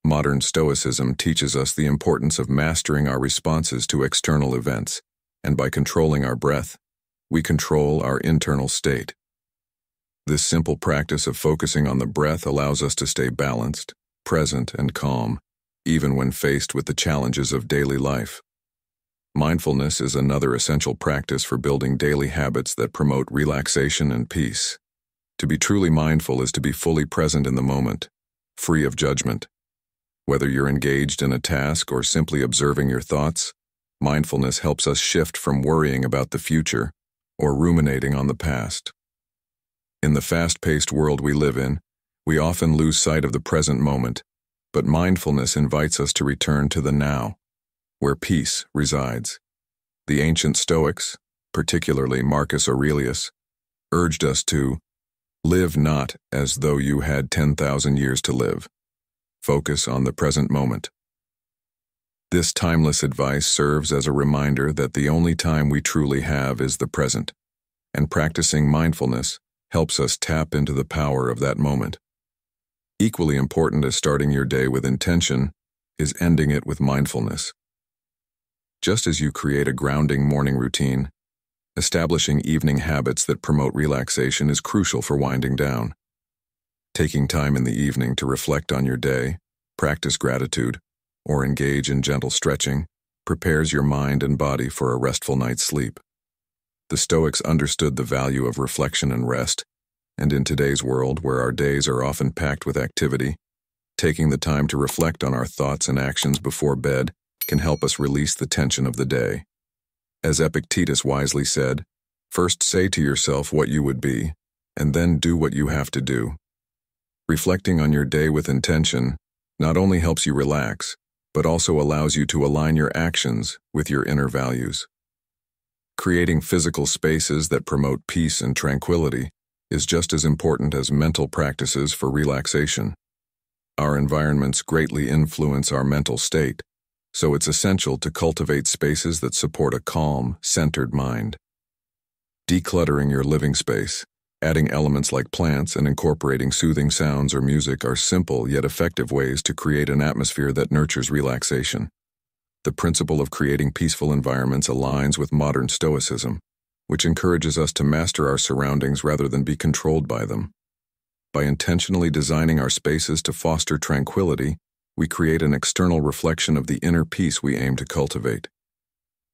S1: Modern Stoicism teaches us the importance of mastering our responses to external events, and by controlling our breath, we control our internal state. This simple practice of focusing on the breath allows us to stay balanced, present, and calm, even when faced with the challenges of daily life. Mindfulness is another essential practice for building daily habits that promote relaxation and peace. To be truly mindful is to be fully present in the moment, free of judgment. Whether you're engaged in a task or simply observing your thoughts, mindfulness helps us shift from worrying about the future or ruminating on the past. In the fast-paced world we live in, we often lose sight of the present moment, but mindfulness invites us to return to the now, where peace resides. The ancient Stoics, particularly Marcus Aurelius, urged us to live not as though you had 10,000 years to live. Focus on the present moment. This timeless advice serves as a reminder that the only time we truly have is the present, and practicing mindfulness helps us tap into the power of that moment. Equally important as starting your day with intention is ending it with mindfulness. Just as you create a grounding morning routine, establishing evening habits that promote relaxation is crucial for winding down. Taking time in the evening to reflect on your day, practice gratitude, or engage in gentle stretching prepares your mind and body for a restful night's sleep. The Stoics understood the value of reflection and rest, and in today's world where our days are often packed with activity, taking the time to reflect on our thoughts and actions before bed can help us release the tension of the day. As Epictetus wisely said, first say to yourself what you would be, and then do what you have to do. Reflecting on your day with intention not only helps you relax, but also allows you to align your actions with your inner values. Creating physical spaces that promote peace and tranquility is just as important as mental practices for relaxation. Our environments greatly influence our mental state, so it's essential to cultivate spaces that support a calm, centered mind. Decluttering your living space, adding elements like plants and incorporating soothing sounds or music are simple yet effective ways to create an atmosphere that nurtures relaxation. The principle of creating peaceful environments aligns with modern Stoicism, which encourages us to master our surroundings rather than be controlled by them. By intentionally designing our spaces to foster tranquility, we create an external reflection of the inner peace we aim to cultivate.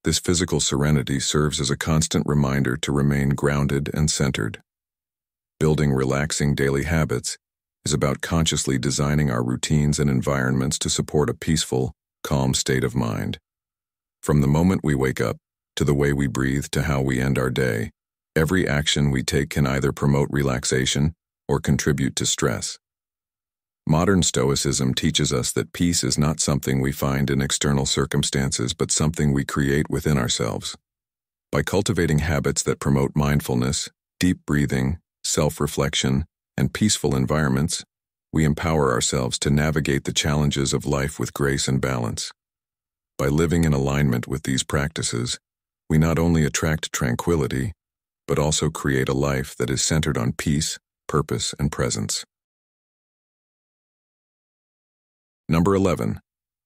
S1: This physical serenity serves as a constant reminder to remain grounded and centered. Building relaxing daily habits is about consciously designing our routines and environments to support a peaceful, calm state of mind. From the moment we wake up, to the way we breathe, to how we end our day, every action we take can either promote relaxation or contribute to stress. Modern Stoicism teaches us that peace is not something we find in external circumstances, but something we create within ourselves. By cultivating habits that promote mindfulness, deep breathing, self-reflection, and peaceful environments, we empower ourselves to navigate the challenges of life with grace and balance. By living in alignment with these practices, we not only attract tranquility, but also create a life that is centered on peace, purpose, and presence. Number 11.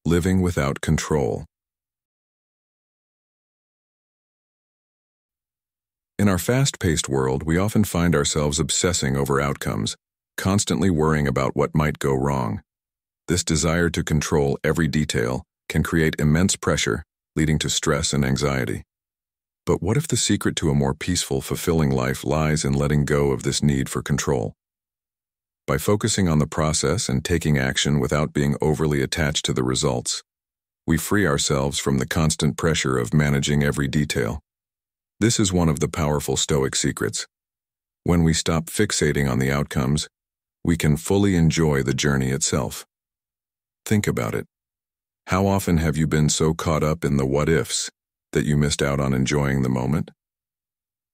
S1: Living without control. In our fast-paced world, we often find ourselves obsessing over outcomes, constantly worrying about what might go wrong. This desire to control every detail can create immense pressure, leading to stress and anxiety. But what if the secret to a more peaceful, fulfilling life lies in letting go of this need for control? By focusing on the process and taking action without being overly attached to the results, we free ourselves from the constant pressure of managing every detail. This is one of the powerful Stoic secrets. When we stop fixating on the outcomes, we can fully enjoy the journey itself. Think about it. How often have you been so caught up in the what-ifs that you missed out on enjoying the moment?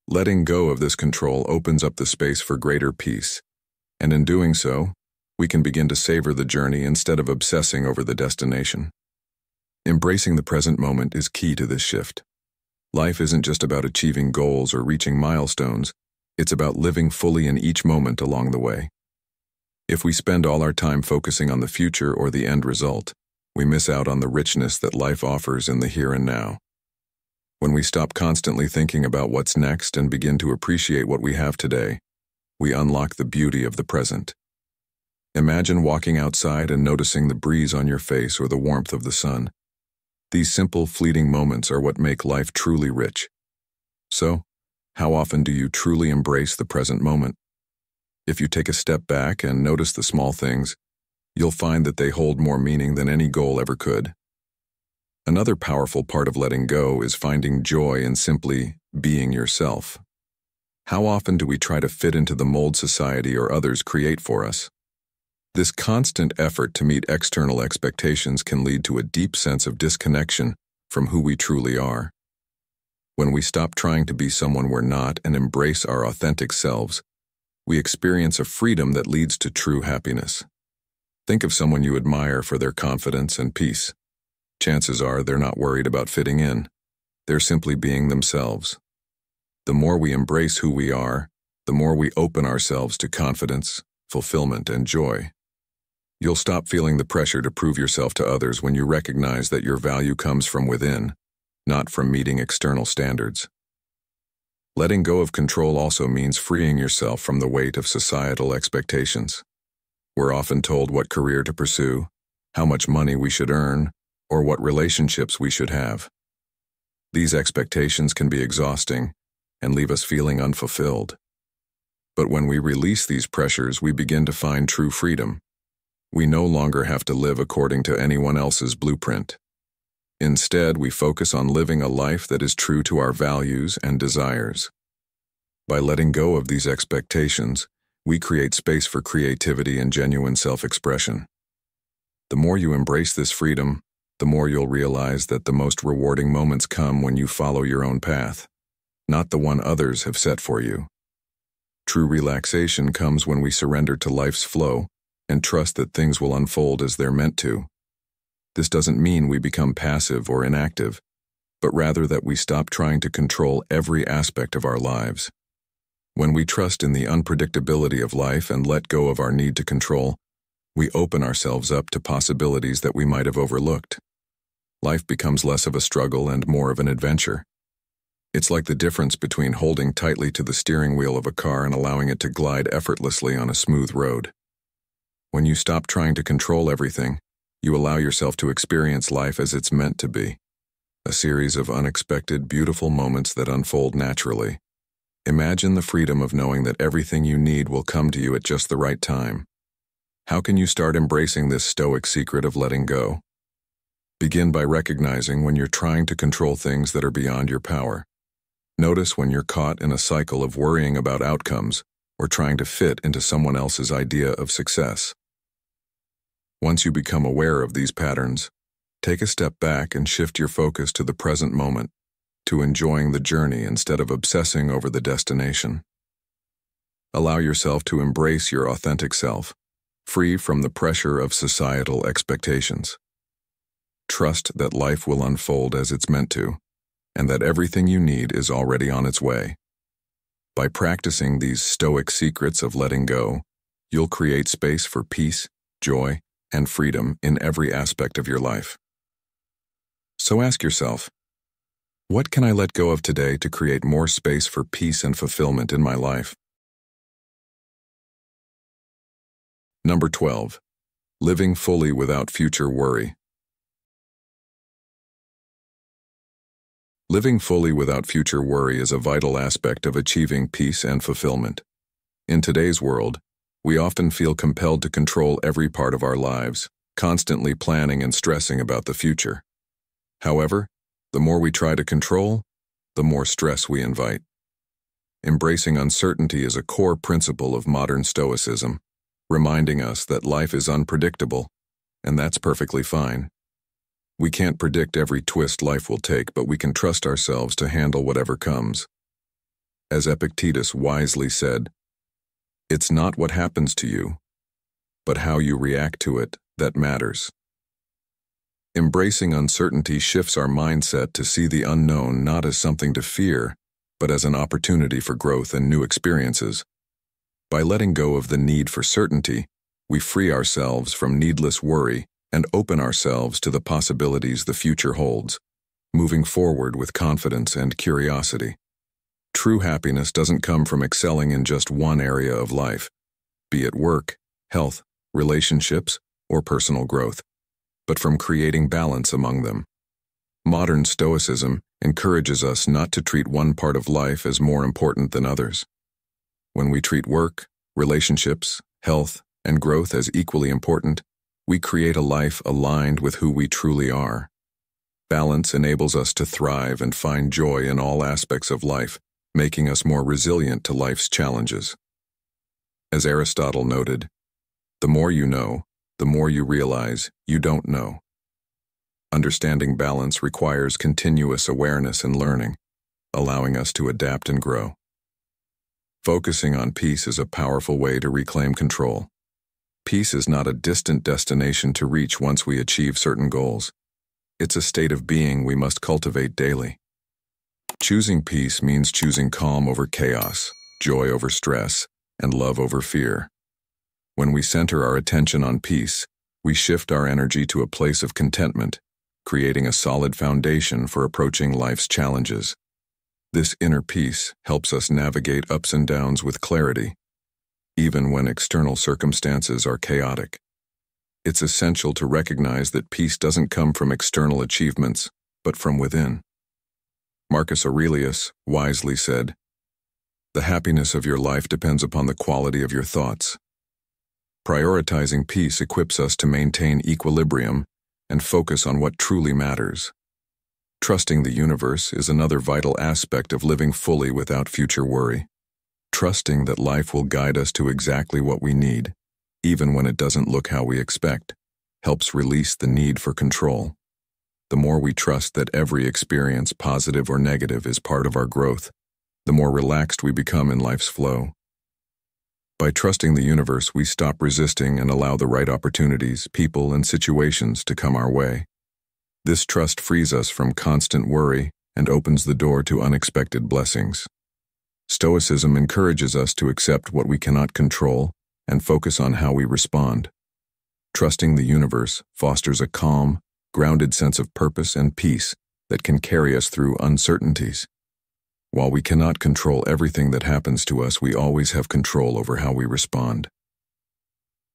S1: Letting go of this control opens up the space for greater peace. And in doing so, we can begin to savor the journey instead of obsessing over the destination. Embracing the present moment is key to this shift. Life isn't just about achieving goals or reaching milestones, it's about living fully in each moment along the way. If we spend all our time focusing on the future or the end result, we miss out on the richness that life offers in the here and now. When we stop constantly thinking about what's next and begin to appreciate what we have today, we unlock the beauty of the present. Imagine walking outside and noticing the breeze on your face or the warmth of the sun. These simple, fleeting moments are what make life truly rich. So, how often do you truly embrace the present moment? If you take a step back and notice the small things, you'll find that they hold more meaning than any goal ever could. Another powerful part of letting go is finding joy in simply being yourself. How often do we try to fit into the mold society or others create for us? This constant effort to meet external expectations can lead to a deep sense of disconnection from who we truly are. When we stop trying to be someone we're not and embrace our authentic selves, we experience a freedom that leads to true happiness. Think of someone you admire for their confidence and peace. Chances are they're not worried about fitting in. They're simply being themselves. The more we embrace who we are, the more we open ourselves to confidence, fulfillment, and joy. You'll stop feeling the pressure to prove yourself to others when you recognize that your value comes from within, not from meeting external standards. Letting go of control also means freeing yourself from the weight of societal expectations. We're often told what career to pursue, how much money we should earn, or what relationships we should have. These expectations can be exhausting and leave us feeling unfulfilled. But when we release these pressures, we begin to find true freedom. We no longer have to live according to anyone else's blueprint. Instead, we focus on living a life that is true to our values and desires. By letting go of these expectations, we create space for creativity and genuine self-expression. The more you embrace this freedom, the more you'll realize that the most rewarding moments come when you follow your own path, not the one others have set for you. True relaxation comes when we surrender to life's flow and trust that things will unfold as they're meant to. This doesn't mean we become passive or inactive, but rather that we stop trying to control every aspect of our lives. When we trust in the unpredictability of life and let go of our need to control, we open ourselves up to possibilities that we might have overlooked. Life becomes less of a struggle and more of an adventure. It's like the difference between holding tightly to the steering wheel of a car and allowing it to glide effortlessly on a smooth road. When you stop trying to control everything, you allow yourself to experience life as it's meant to be, a series of unexpected, beautiful moments that unfold naturally. Imagine the freedom of knowing that everything you need will come to you at just the right time. How can you start embracing this Stoic secret of letting go? Begin by recognizing when you're trying to control things that are beyond your power. Notice when you're caught in a cycle of worrying about outcomes or trying to fit into someone else's idea of success. Once you become aware of these patterns, take a step back and shift your focus to the present moment, to enjoying the journey instead of obsessing over the destination. Allow yourself to embrace your authentic self, free from the pressure of societal expectations. Trust that life will unfold as it's meant to, and that everything you need is already on its way. By practicing these Stoic secrets of letting go, you'll create space for peace, joy, and freedom in every aspect of your life. So ask yourself, what can I let go of today to create more space for peace and fulfillment in my life? Number 12. Living fully without future worry. Living fully without future worry is a vital aspect of achieving peace and fulfillment. In today's world, we often feel compelled to control every part of our lives, constantly planning and stressing about the future. However, the more we try to control, the more stress we invite. Embracing uncertainty is a core principle of modern Stoicism, reminding us that life is unpredictable, and that's perfectly fine. We can't predict every twist life will take, but we can trust ourselves to handle whatever comes. As Epictetus wisely said, "It's not what happens to you, but how you react to it that matters." Embracing uncertainty shifts our mindset to see the unknown not as something to fear, but as an opportunity for growth and new experiences. By letting go of the need for certainty, we free ourselves from needless worry and open ourselves to the possibilities the future holds, moving forward with confidence and curiosity. True happiness doesn't come from excelling in just one area of life, be it work, health, relationships, or personal growth, but from creating balance among them. Modern Stoicism encourages us not to treat one part of life as more important than others. When we treat work, relationships, health, and growth as equally important, we create a life aligned with who we truly are. Balance enables us to thrive and find joy in all aspects of life, making us more resilient to life's challenges. As Aristotle noted, the more you know, the more you realize you don't know. Understanding balance requires continuous awareness and learning, allowing us to adapt and grow. Focusing on peace is a powerful way to reclaim control. Peace is not a distant destination to reach once we achieve certain goals. It's a state of being we must cultivate daily. Choosing peace means choosing calm over chaos, joy over stress, and love over fear. When we center our attention on peace, we shift our energy to a place of contentment, creating a solid foundation for approaching life's challenges. This inner peace helps us navigate ups and downs with clarity, even when external circumstances are chaotic. It's essential to recognize that peace doesn't come from external achievements, but from within. Marcus Aurelius wisely said, "The happiness of your life depends upon the quality of your thoughts." Prioritizing peace equips us to maintain equilibrium and focus on what truly matters. Trusting the universe is another vital aspect of living fully without future worry. Trusting that life will guide us to exactly what we need, even when it doesn't look how we expect, helps release the need for control. The more we trust that every experience, positive or negative, is part of our growth, the more relaxed we become in life's flow. By trusting the universe, we stop resisting and allow the right opportunities, people, and situations to come our way. This trust frees us from constant worry and opens the door to unexpected blessings. Stoicism encourages us to accept what we cannot control and focus on how we respond. Trusting the universe fosters a calm, grounded sense of purpose and peace that can carry us through uncertainties. While we cannot control everything that happens to us, we always have control over how we respond.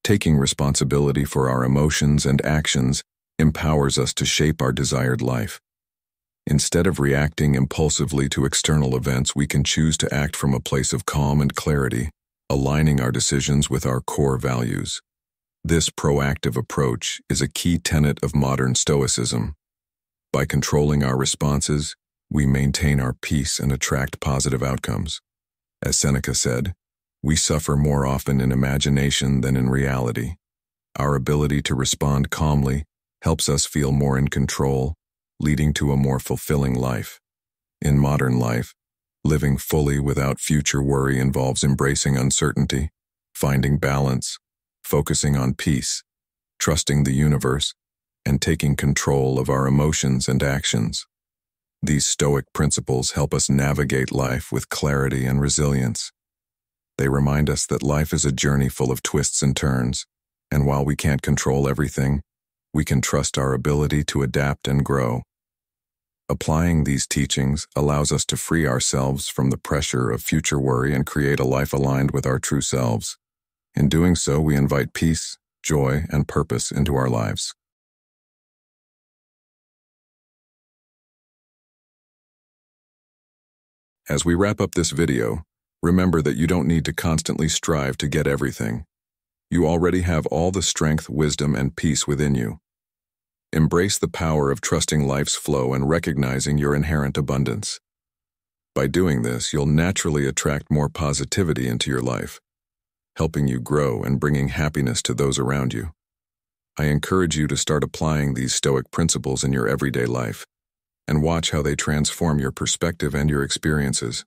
S1: Taking responsibility for our emotions and actions empowers us to shape our desired life. Instead of reacting impulsively to external events, we can choose to act from a place of calm and clarity, aligning our decisions with our core values. This proactive approach is a key tenet of modern Stoicism. By controlling our responses, we maintain our peace and attract positive outcomes. As Seneca said, we suffer more often in imagination than in reality. Our ability to respond calmly helps us feel more in control, leading to a more fulfilling life. In modern life, living fully without future worry involves embracing uncertainty, finding balance, focusing on peace, trusting the universe, and taking control of our emotions and actions. These Stoic principles help us navigate life with clarity and resilience. They remind us that life is a journey full of twists and turns, and while we can't control everything, we can trust our ability to adapt and grow. Applying these teachings allows us to free ourselves from the pressure of future worry and create a life aligned with our true selves. In doing so, we invite peace, joy, and purpose into our lives. As we wrap up this video, remember that you don't need to constantly strive to get everything. You already have all the strength, wisdom, and peace within you. Embrace the power of trusting life's flow and recognizing your inherent abundance. By doing this, you'll naturally attract more positivity into your life, helping you grow and bringing happiness to those around you. I encourage you to start applying these Stoic principles in your everyday life, and watch how they transform your perspective and your experiences.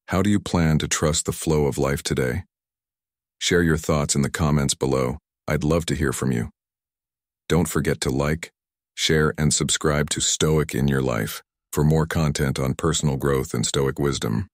S1: How do you plan to trust the flow of life today? Share your thoughts in the comments below. I'd love to hear from you. Don't forget to like, share, and subscribe to Stoic in Your Life for more content on personal growth and Stoic wisdom.